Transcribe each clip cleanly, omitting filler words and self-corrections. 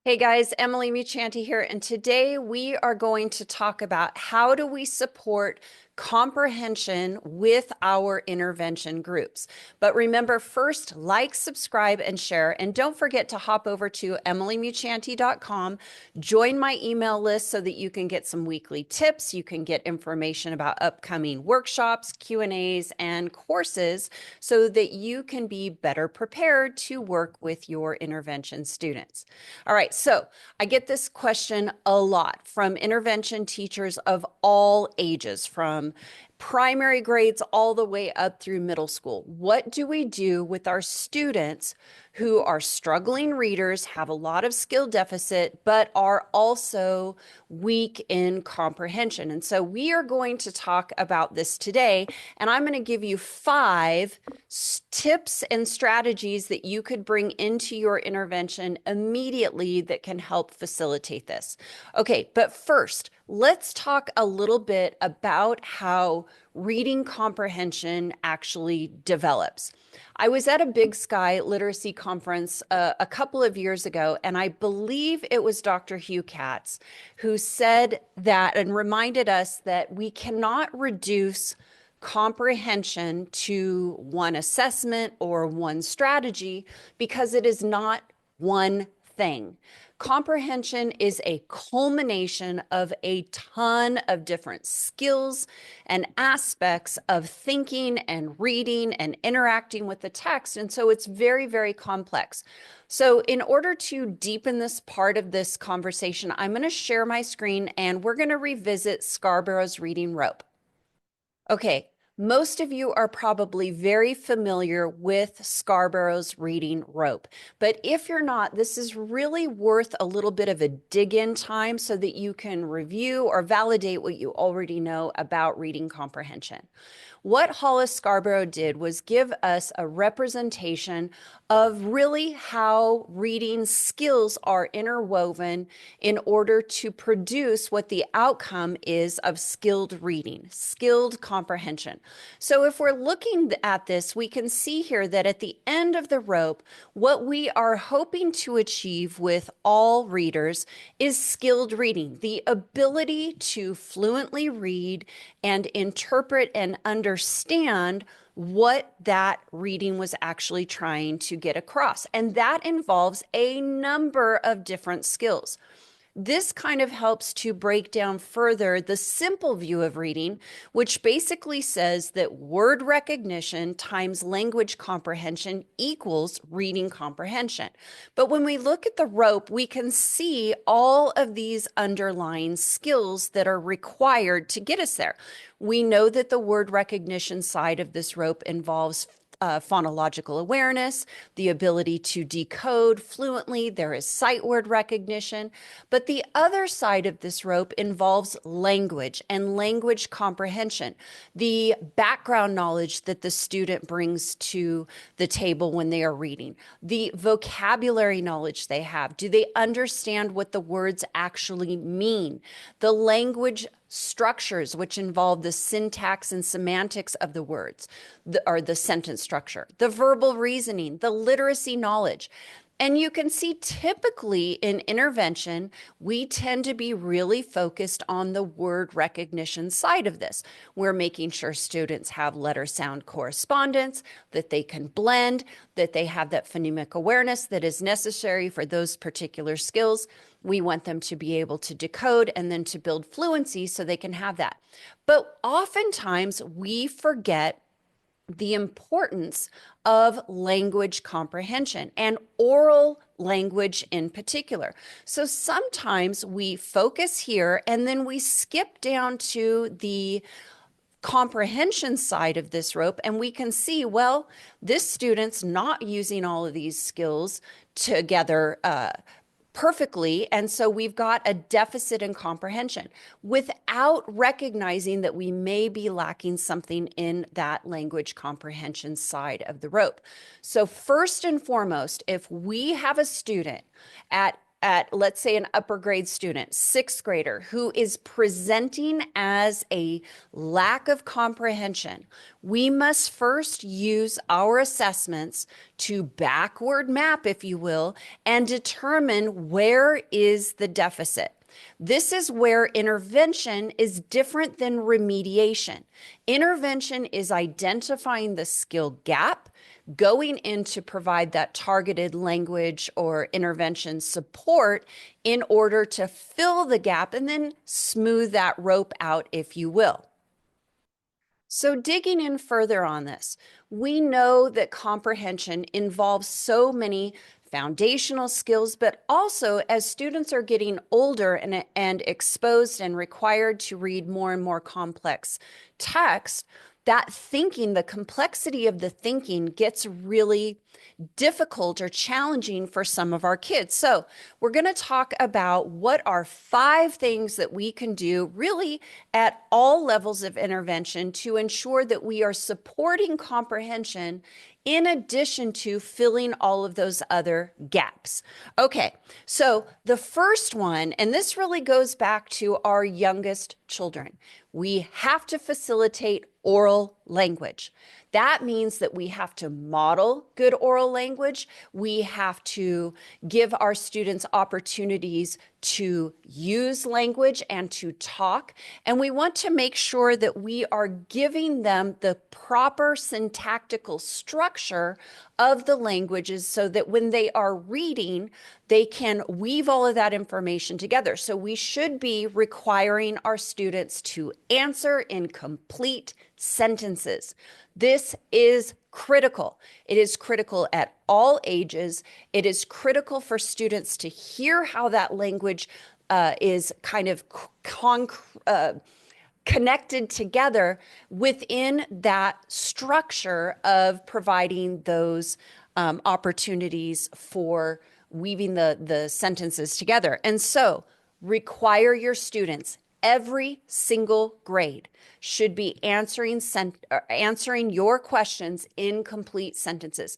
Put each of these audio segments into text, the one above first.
Hey guys, Emily Muchanti here, and today we are going to talk about how do we support comprehension with our intervention groups. But remember, first, like, subscribe, and share. And don't forget to hop over to emilymuchanti.com, join my email list so that you can get some weekly tips. You can get information about upcoming workshops, Q&As, and courses so that you can be better prepared to work with your intervention students. All right, so I get this question a lot from intervention teachers of all ages, from primary grades all the way up through middle school. What do we do with our students who are struggling readers, have a lot of skill deficit, but are also weak in comprehension? And so we are going to talk about this today, and I'm going to give you 5 tips and strategies that you could bring into your intervention immediately that can help facilitate this. Okay, but first, let's talk a little bit about how reading comprehension actually develops. I was at a Big Sky literacy conference a couple of years ago, and I believe it was Dr. Hugh Katz who said that and reminded us that we cannot reduce comprehension to one assessment or one strategy because it is not one thing. Comprehension is a culmination of a ton of different skills and aspects of thinking and reading and interacting with the text. And so it's very, very complex. So in order to deepen this part of this conversation, I'm going to share my screen and we're going to revisit Scarborough's reading rope. Okay, most of you are probably very familiar with Scarborough's reading rope. But if you're not, this is really worth a little bit of a dig-in time so that you can review or validate what you already know about reading comprehension. What Hollis Scarborough did was give us a representation of really how reading skills are interwoven in order to produce what the outcome is of skilled reading, skilled comprehension. So if we're looking at this, we can see here that at the end of the rope, what we are hoping to achieve with all readers is skilled reading, the ability to fluently read and interpret and understand what that reading was actually trying to get across. And that involves a number of different skills. This kind of helps to break down further the simple view of reading, which basically says that word recognition times language comprehension equals reading comprehension. But when we look at the rope, we can see all of these underlying skills that are required to get us there. We know that the word recognition side of this rope involves phonological awareness, the ability to decode fluently. There is sight word recognition. But the other side of this rope involves language and language comprehension, the background knowledge that the student brings to the table when they are reading, the vocabulary knowledge they have. Do they understand what the words actually mean? The language structures, which involve the syntax and semantics of the words, or the sentence structure, the verbal reasoning, the literacy knowledge. And you can see typically in intervention, we tend to be really focused on the word recognition side of this. We're making sure students have letter sound correspondence, that they can blend, that they have that phonemic awareness that is necessary for those particular skills. We want them to be able to decode and then to build fluency so they can have that. But oftentimes we forget the importance of language comprehension and oral language in particular. So sometimes we focus here and then we skip down to the comprehension side of this rope and we can see, well, this student's not using all of these skills together perfectly. And so we've got a deficit in comprehension without recognizing that we may be lacking something in that language comprehension side of the rope. So first and foremost, if we have a student at at, let's say, an upper grade student, sixth grader, who is presenting as a lack of comprehension, we must first use our assessments to backward map, if you will, and determine where is the deficit. This is where intervention is different than remediation. Intervention is identifying the skill gap, going in to provide that targeted language or intervention support in order to fill the gap and then smooth that rope out, if you will. So digging in further on this, we know that comprehension involves so many foundational skills, but also as students are getting older and exposed and required to read more and more complex text, that thinking, the complexity of the thinking gets really difficult or challenging for some of our kids. So we're going to talk about what are 5 things that we can do really at all levels of intervention to ensure that we are supporting comprehension in addition to filling all of those other gaps. Okay, so the first one, and this really goes back to our youngest children, we have to facilitate oral language. That means that we have to model good oral language. We have to give our students opportunities to use language and to talk. And we want to make sure that we are giving them the proper syntactical structure of the languages so that when they are reading, they can weave all of that information together. So we should be requiring our students to answer in complete sentences. This is critical. It is critical at all ages. It is critical for students to hear how that language is kind of connected together within that structure of providing those opportunities for weaving the sentences together. And so require your students, every single grade should be answering your questions in complete sentences.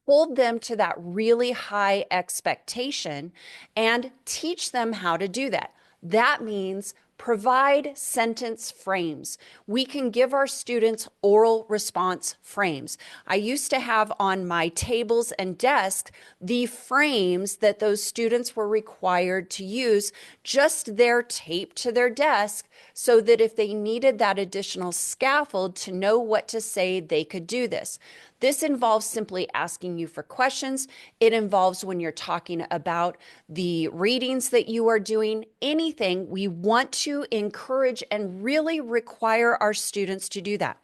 Hold them to that really high expectation and teach them how to do that. That means provide sentence frames. We can give our students oral response frames. I used to have on my tables and desk the frames that those students were required to use, just there taped to their desk, so that if they needed that additional scaffold to know what to say, they could do this. This involves simply asking you for questions. It involves when you're talking about the readings that you are doing, anything. We want to encourage and really require our students to do that.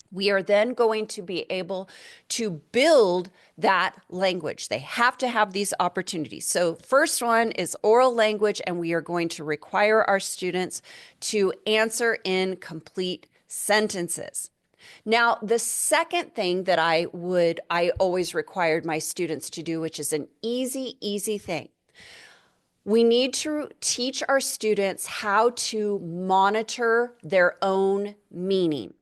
We are then going to be able to build that language. They have to have these opportunities. So first one is oral language, and we are going to require our students to answer in complete sentences. Now, the second thing that I always required my students to do, which is an easy thing. We need to teach our students how to monitor their own meaning.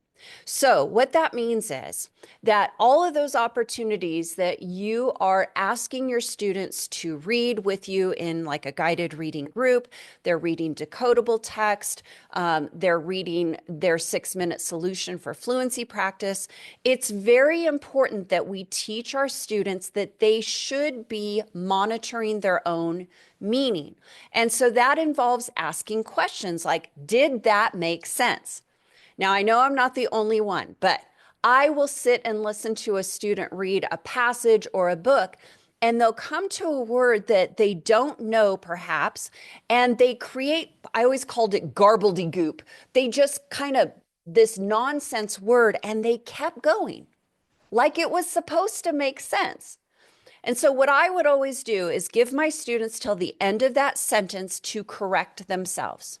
So what that means is that all of those opportunities that you are asking your students to read with you in like a guided reading group, they're reading decodable text, they're reading their 6-minute solution for fluency practice. It's very important that we teach our students that they should be monitoring their own meaning. And so that involves asking questions like, did that make sense? Now, I know I'm not the only one, but I will sit and listen to a student read a passage or a book, and they'll come to a word that they don't know, perhaps, and they create, I always called it garbledygook. They just kind of, this nonsense word, and they kept going like it was supposed to make sense. And so what I would always do is give my students till the end of that sentence to correct themselves.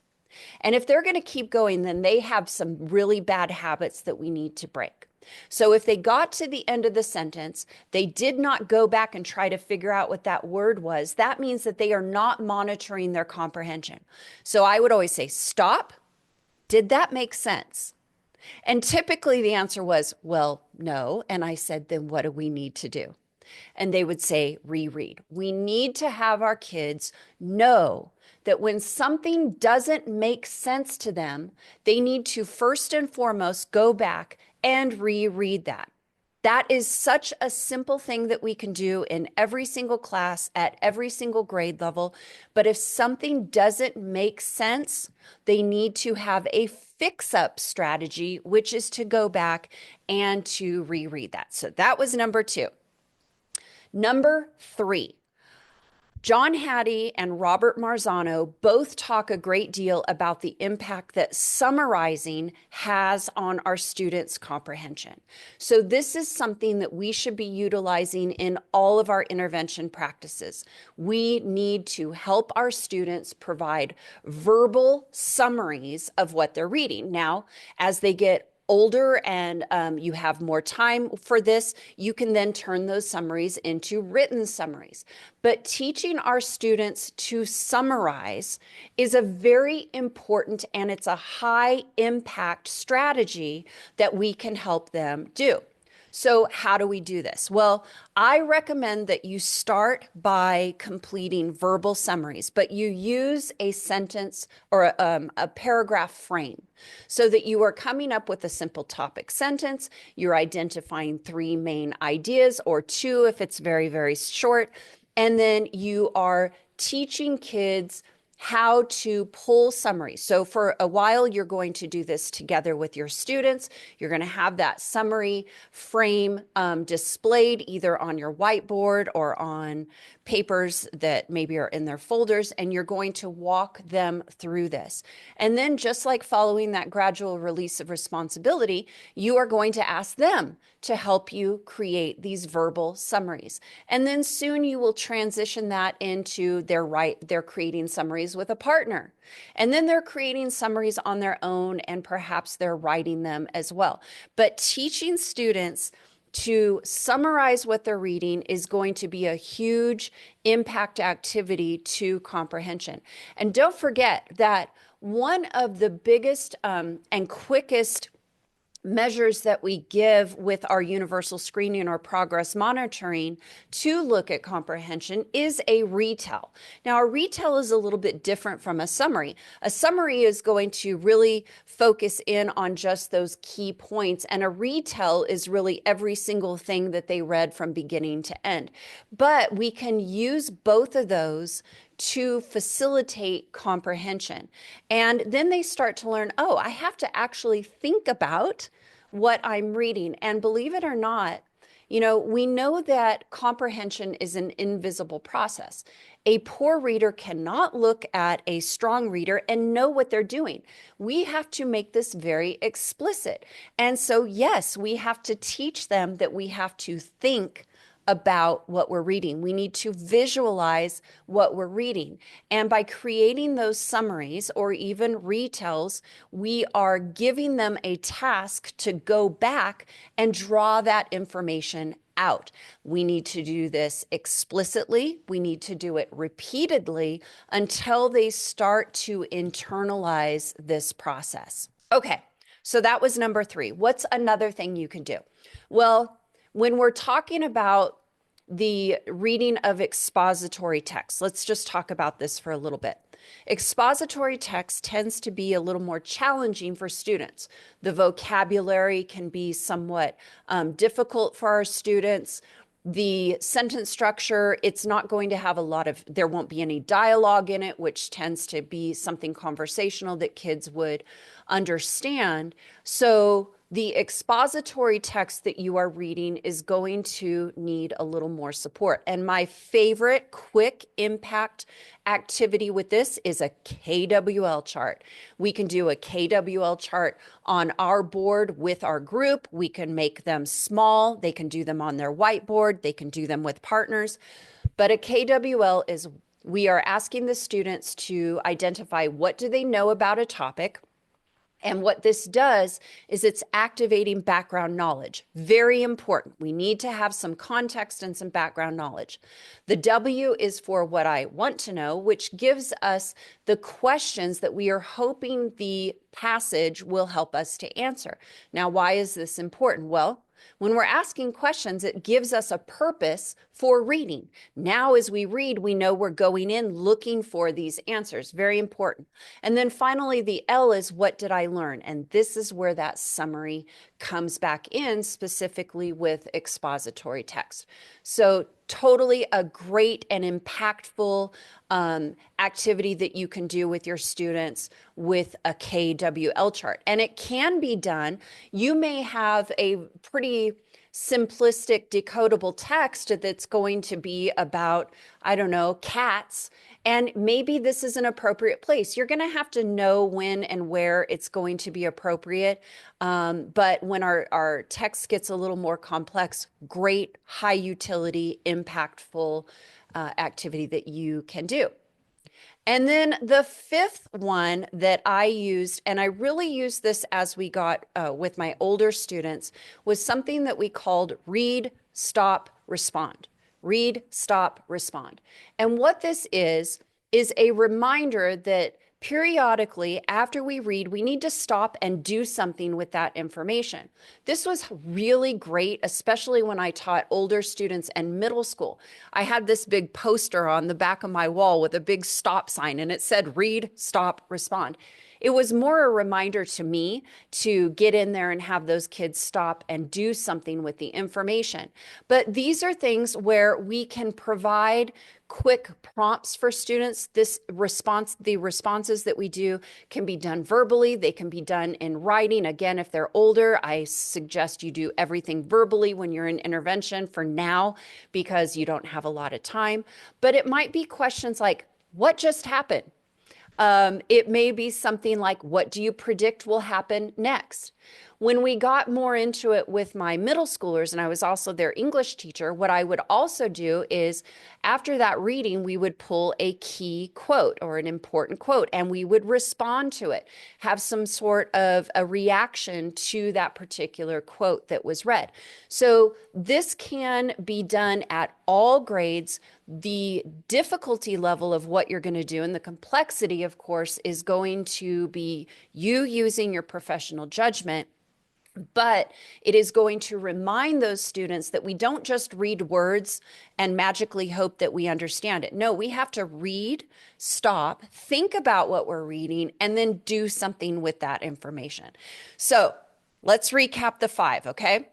And if they're going to keep going, then they have some really bad habits that we need to break. So if they got to the end of the sentence, they did not go back and try to figure out what that word was. That means that they are not monitoring their comprehension. So I would always say, stop. Did that make sense? And typically the answer was, well, no. And I said, then what do we need to do? And they would say, reread. We need to have our kids know that when something doesn't make sense to them, they need to first and foremost go back and reread that. That is such a simple thing that we can do in every single class at every single grade level. But if something doesn't make sense, they need to have a fix-up strategy, which is to go back and to reread that. So that was number 2. Number 3, John Hattie and Robert Marzano both talk a great deal about the impact that summarizing has on our students' comprehension. So this is something that we should be utilizing in all of our intervention practices. We need to help our students provide verbal summaries of what they're reading. Now, as they get older and you have more time for this, you can then turn those summaries into written summaries. But teaching our students to summarize is a very important and it's a high impact strategy that we can help them do. So how do we do this? Well, I recommend that you start by completing verbal summaries, but you use a sentence or a paragraph frame so that you are coming up with a simple topic sentence. You're identifying 3 main ideas or 2 if it's very, very short. And then you are teaching kids how to pull summaries. So for a while, you're going to do this together with your students. You're going to have that summary frame displayed either on your whiteboard or on papers that maybe are in their folders, and you're going to walk them through this. And then just like following that gradual release of responsibility, you are going to ask them to help you create these verbal summaries. And then soon you will transition that into they're creating summaries with a partner. And then they're creating summaries on their own, and perhaps they're writing them as well. But teaching students to summarize what they're reading is going to be a huge impact activity to comprehension. And don't forget that one of the biggest and quickest measures that we give with our universal screening or progress monitoring to look at comprehension is a retell. Now, a retell is a little bit different from a summary. A summary is going to really focus in on just those key points, and a retell is really every single thing that they read from beginning to end. But we can use both of those to facilitate comprehension. And then they start to learn, oh, I have to actually think about what I'm reading. And believe it or not, we know that comprehension is an invisible process. A poor reader cannot look at a strong reader and know what they're doing. We have to make this very explicit. And so, yes, we have to teach them that we have to think about what we're reading. We need to visualize what we're reading. And by creating those summaries or even retells, we are giving them a task to go back and draw that information out. We need to do this explicitly. We need to do it repeatedly until they start to internalize this process. Okay, so that was number 3. What's another thing you can do? Well, when we're talking about the reading of expository text, let's just talk about this for a little bit. Expository text tends to be a little more challenging for students. The vocabulary can be somewhat difficult for our students. The sentence structure, it's not going to have there won't be any dialogue in it, which tends to be something conversational that kids would understand. So the expository text that you are reading is going to need a little more support. And my favorite quick impact activity with this is a KWL chart. We can do a KWL chart on our board with our group. We can make them small. They can do them on their whiteboard. They can do them with partners. But a KWL is, we are asking the students to identify what do they know about a topic. And what this does is it's activating background knowledge. Very important. We need to have some context and some background knowledge. The W is for what I want to know, which gives us the questions that we are hoping the passage will help us to answer. Now, why is this important? Well, When we're asking questions, it gives us a purpose for reading. Now, as we read, we know we're going in looking for these answers. Very important. And then finally, the L is what did I learn? And this is where that summary comes back in, specifically with expository text. So totally a great and impactful activity that you can do with your students with a KWL chart. And it can be done. You may have a pretty simplistic decodable text that's going to be about, I don't know, cats. And maybe this is an appropriate place. You're going to have to know when and where it's going to be appropriate. But when our text gets a little more complex, great, high utility, impactful activity that you can do. And then the fifth one that I used, and I really used this as we got with my older students, was something that we called read, stop, respond. Read, stop, respond. And what this is a reminder that periodically after we read, we need to stop and do something with that information. This was really great, especially when I taught older students and middle school. I had this big poster on the back of my wall with a big stop sign, and it said, read, stop, respond. It was more a reminder to me to get in there and have those kids stop and do something with the information. But these are things where we can provide quick prompts for students. The responses that we do can be done verbally. They can be done in writing. Again, if they're older, I suggest you do everything verbally when you're in intervention for now, because you don't have a lot of time. But it might be questions like, what just happened? It may be something like, what do you predict will happen next? When we got more into it with my middle schoolers, and I was also their English teacher, what I would also do is after that reading, we would pull a key quote or an important quote, and we would respond to it, have some sort of a reaction to that particular quote that was read. So this can be done at all grades. The difficulty level of what you're going to do and the complexity, of course, is going to be you using your professional judgment. But it is going to remind those students that we don't just read words and magically hope that we understand it. No, we have to read, stop, think about what we're reading, and then do something with that information. So let's recap the 5, okay?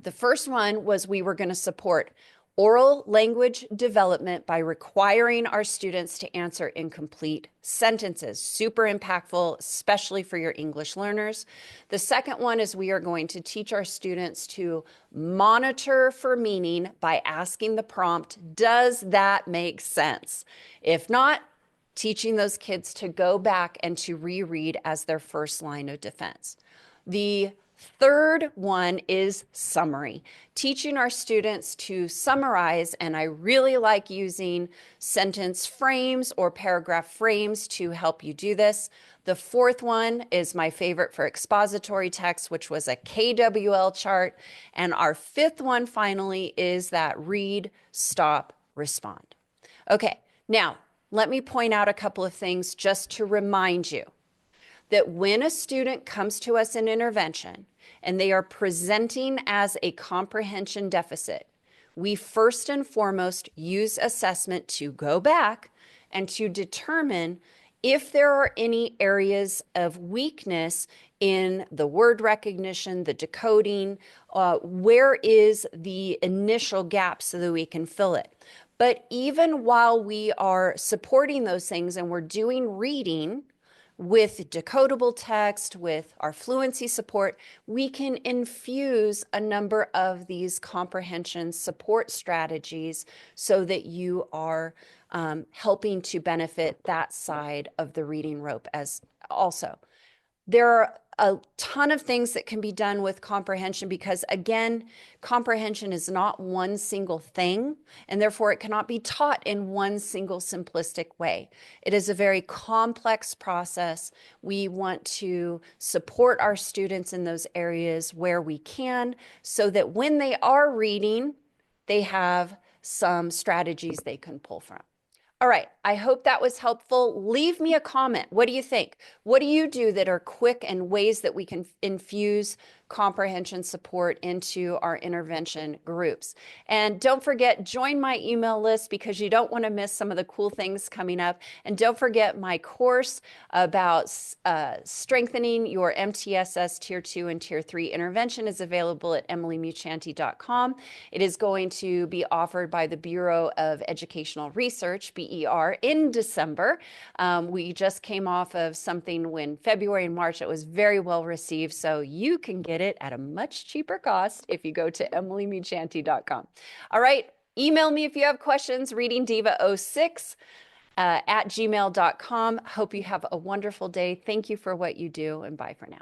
The first one was we were going to support oral language development by requiring our students to answer incomplete sentences. Super impactful, especially for your English learners. The second one is we are going to teach our students to monitor for meaning by asking the prompt, does that make sense? If not, teaching those kids to go back and to reread as their first line of defense. The third one is summary, teaching our students to summarize, and I really like using sentence frames or paragraph frames to help you do this. The fourth one is my favorite for expository text, which was a KWL chart. And our fifth one finally is that read, stop, respond. Okay, now let me point out a couple of things just to remind you that when a student comes to us in intervention and they are presenting as a comprehension deficit, we first and foremost use assessment to go back and to determine if there are any areas of weakness in the word recognition, the decoding, where is the initial gap so that we can fill it. But even while we are supporting those things and we're doing reading, with decodable text, with our fluency support, we can infuse a number of these comprehension support strategies so that you are helping to benefit that side of the reading rope as also. There are a ton of things that can be done with comprehension because, again, comprehension is not one single thing, and therefore it cannot be taught in one single simplistic way. It is a very complex process. We want to support our students in those areas where we can so that when they are reading, they have some strategies they can pull from. All right, I hope that was helpful. Leave me a comment. What do you think? What do you do that are quick and ways that we can infuse comprehension support into our intervention groups. And don't forget, join my email list because you don't want to miss some of the cool things coming up. And don't forget my course about strengthening your MTSS Tier 2 and Tier 3 intervention is available at emilymuchanti.com. It is going to be offered by the Bureau of Educational Research, BER, in December. We just came off of something when February and March, it was very well received. So you can get it at a much cheaper cost if you go to emilymuchanti.com. All right. Email me if you have questions, readingdiva06 at gmail.com. Hope you have a wonderful day. Thank you for what you do, and bye for now.